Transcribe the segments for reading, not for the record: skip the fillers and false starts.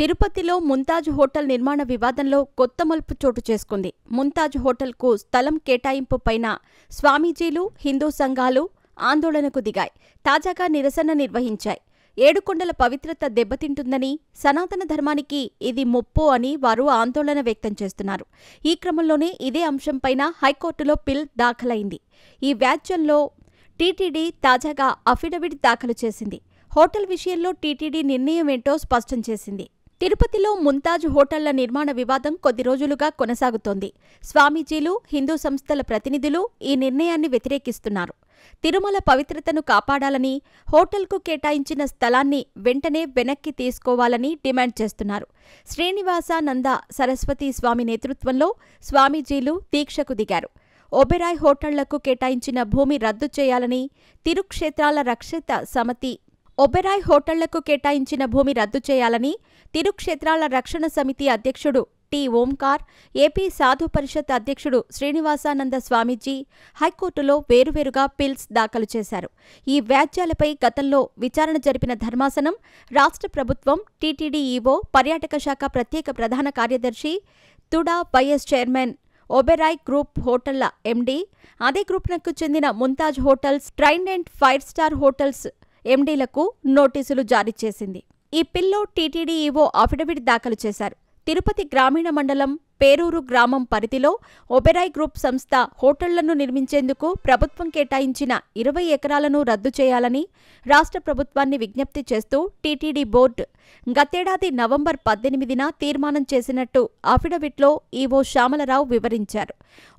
తిరుపతిలో ముంతాజ్ హోటల్ నిర్మాణ వివాదంలో కొత్త మలుపు చోటు చేసుకుంది. ముంతాజ్ హోటల్కు స్థలం కేటాయింపు పైన స్వామీజీలు, హిందూ సంఘాలు ఆందోళనకు దిగాయి. తాజాగా నిరసన నిర్వహించాయి. ఏడుకొండల పవిత్రత దెబ్బతింటుందని, సనాతన ధర్మానికి ఇది ముప్పు అని వారు ఆందోళన వ్యక్తం చేస్తున్నారు. ఈ క్రమంలోనే ఇదే అంశంపైన హైకోర్టులో పిల్ దాఖలైంది. ఈ వ్యాజ్యంలో టీటీడీ తాజాగా అఫిడవిట్ దాఖలు చేసింది. హోటల్ విషయంలో టీటీడీ నిర్ణయమేంటో స్పష్టం చేసింది. తిరుపతిలో ముంతాజ్ హోటళ్ల నిర్మాణ వివాదం కొద్ది రోజులుగా కొనసాగుతోంది. స్వామీజీలు, హిందూ సంస్థల ప్రతినిధులు ఈ నిర్ణయాన్ని వ్యతిరేకిస్తున్నారు. తిరుమల పవిత్రతను కాపాడాలని, హోటల్కు కేటాయించిన స్థలాన్ని వెంటనే వెనక్కి తీసుకోవాలని డిమాండ్ చేస్తున్నారు. శ్రీనివాసానంద సరస్వతి స్వామి నేతృత్వంలో స్వామీజీలు దీక్షకు దిగారు. ఒబెరాయ్ హోటళ్లకు కేటాయించిన భూమి రద్దు చేయాలని తిరుక్షేత్రాల రక్షిత సమితి ఒబెరాయ్ హోటళ్లకు కేటాయించిన భూమి రద్దు చేయాలని తిరుక్షేత్రాల రక్షణ సమితి అధ్యక్షుడు టి. ఓంకార్, ఏపీ సాధు పరిషత్ అధ్యక్షుడు శ్రీనివాసానంద స్వామీజీ హైకోర్టులో వేరువేరుగా పిల్స్ దాఖలు చేశారు. ఈ వ్యాజ్యాలపై గతంలో విచారణ జరిపిన ధర్మాసనం రాష్ట్ర ప్రభుత్వం, టీటీడీ ఈవో, పర్యాటక శాఖ ప్రత్యేక ప్రధాన కార్యదర్శి, TUDA vice chairman, Oberoi group హోటళ్ల ఎండీ, అదే గ్రూప్నకు చెందిన Mumtaz hotels, Trident 5 star hotels ఎండీలకు నోటీసులు జారీ చేసింది. ఈ పిల్లో టీటీడీ ఈవో అఫిడవిట్ దాఖలు చేశారు. తిరుపతి గ్రామీణ మండలం పేరూరు గ్రామం పరిధిలో ఒబెరాయ్ గ్రూప్ సంస్థ హోటళ్లను నిర్మించేందుకు ప్రభుత్వం కేటాయించిన 20 ఎకరాలను రద్దు చేయాలని రాష్ట్ర ప్రభుత్వాన్ని విజ్ఞప్తి చేస్తూ టీటీడీ బోర్డు గతేడాది నవంబర్ 18న తీర్మానం చేసినట్టు అఫిడవిట్లో ఈవో శ్యామలరావు వివరించారు.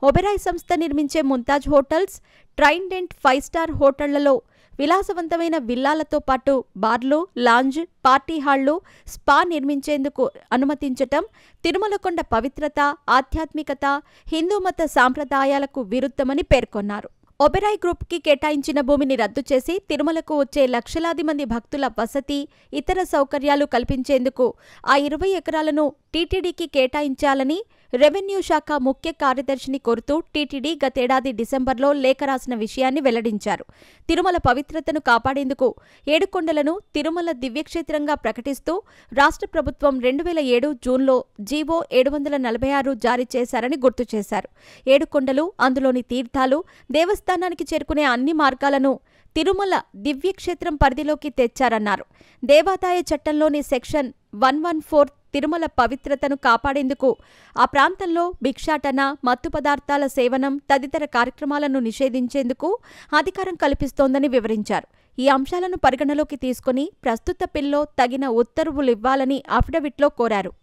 ఒబెరాయ్ సంస్థ నిర్మించే ముంతాజ్ హోటల్స్, ట్రైడెంట్ 5 స్టార్ హోటళ్లలో విలాసవంతమైన విల్లాలతో పాటు బార్లు, లాంజ్, పార్టీ హాళ్లు, స్పా నిర్మించేందుకు అనుమతించటం తిరుమలకొండ పవిత్రత, ఆధ్యాత్మికత, హిందూ మత సాంప్రదాయాలకు విరుద్ధమని పేర్కొన్నారు. ఒబెరాయ్ గ్రూప్కి కేటాయించిన భూమిని రద్దు చేసి తిరుమలకు వచ్చే లక్షలాది మంది భక్తుల వసతి, ఇతర సౌకర్యాలు కల్పించేందుకు ఆ 20 ఎకరాలను టీటీడీకి కేటాయించాలని రెవెన్యూ శాఖ ముఖ్య కార్యదర్శిని కోరుతూ టీటీడీ గతేడాది డిసెంబర్లో లేఖ రాసిన విషయాన్ని వెల్లడించారు. తిరుమల పవిత్రతను కాపాడేందుకు ఏడుకొండలను తిరుమల దివ్యక్షేత్రంగా ప్రకటిస్తూ రాష్ట్ర ప్రభుత్వం 2007 జూన్లో జీవో 746 జారీ చేశారని గుర్తు చేశారు. ఏడుకొండలు, అందులోని తీర్థాలు, దేవస్థానానికి చేరుకునే అన్ని మార్గాలను తిరుమల దివ్యక్షేత్రం పరిధిలోకి తెచ్చారన్నారు. దేవాదాయ చట్టంలోని సెక్షన్ 114 తిరుమల పవిత్రతను కాపాడేందుకు ఆ ప్రాంతంలో భిక్షాటన, మత్తు పదార్థాల సేవనం తదితర కార్యక్రమాలను నిషేధించేందుకు అధికారం కల్పిస్తోందని వివరించారు. ఈ అంశాలను పరిగణలోకి తీసుకుని ప్రస్తుత పిల్లో తగిన ఉత్తర్వులివ్వాలని అఫిడవిట్లో కోరారు.